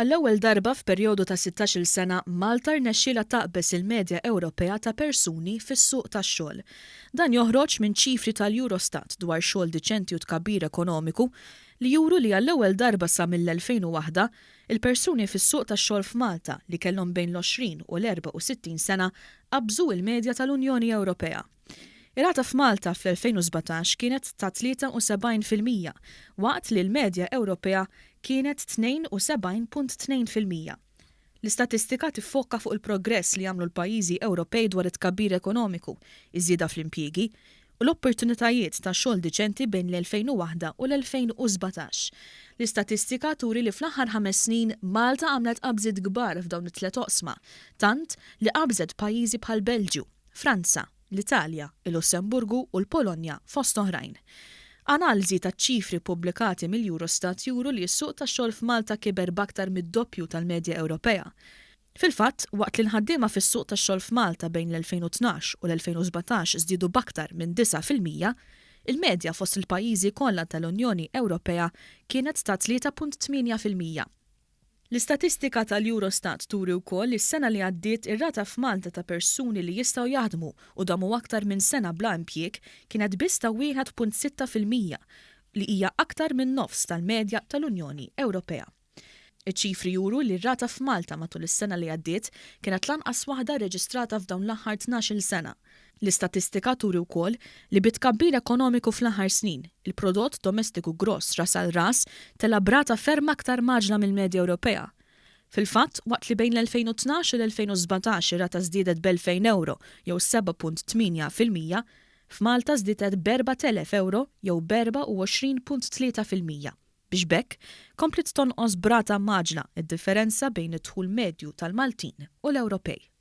Għall-ewwel darba f'perjodu ta' 16-il sena Malta rnexxielha taqbeż il-medja Ewropea ta' persuni fis-suq tax-xogħol. Dan joħroġ minn ċifri tal-Eurostat dwar xogħol diċenti u tkabbir ekonomiku li juru li għall-ewwel darba sa mill-2001 il-persuni fis-suq tax-xogħol f'Malta li kellhom bejn l-20 u l-64 sena qabżu il-medja tal-Unjoni Ewropea. Ir-rata f'Malta fl-2017 kienet ta' 73%, waqt li l-medja Ewropea kienet 72.2%. L-istatistika tiffoka fuq il-progress li jagħmlu l-pajjiżi Ewropej dwar it-tkabbir ekonomiku, iż-żieda fl-impjiegi u l-opportunitajiet ta' xogħol diċenti bejn l-2001 u l-2017. L-istatistika turi li fl-aħħar 5 snin Malta għamlet qabżiet kbar f'dawn it-tliet oqsma, tant li qabżet pajjiżi bħal Belġju, Franza, l-Italja, il-Lussemburgu u l-Polonja fost oħrajn. Analiżi taċ-ċifri pubblikati mill-Eurostat juru li s-suq tax-xogħol f'Malta kiber b'aktar mid-doppju tal-medja Ewropea. Fil-fatt, waqt li l-ħaddiema fis-suq tax-xogħol f'Malta bejn l-2012 u l-2017 żdiedu b'aktar minn 9%, il-medja fost il-pajjiżi kollha tal-Unjoni Ewropea kienet ta' 3.8%. L-istatistika tal-Eurostat turi wkoll li s-sena li għaddiet ir-rata f'Malta ta' persuni li jistgħu jaħdmu u damu aktar minn sena bla impjieg kienet biss ta' 1.6% li hija aktar minn nofs tal-medja tal-Unjoni Ewropea. Iċ-ċifri juru li r-rata f'Malta matul is-sena li għaddiet kienet lanqas waħda reġistrata f'dawn l-aħħar 12-il sena. L-istatistika turi wkoll li bit-tkabbir ekonomiku fl-aħħar snin, il-prodott domestiku gross ras għal ras tela brata ferm aktar maġla mill-medja Ewropea. Fil-fatt, waqt li bejn l-2012 u l-2017 rata żdiedet b'2,000 euro jew 7.8%, f'Malta żdiedet b'4,000 euro jew b'24.3%. Biex bekk, komplet tonqos brata maġla id-differenza bejn id-dħul medju tal-Maltin u l-Ewropej.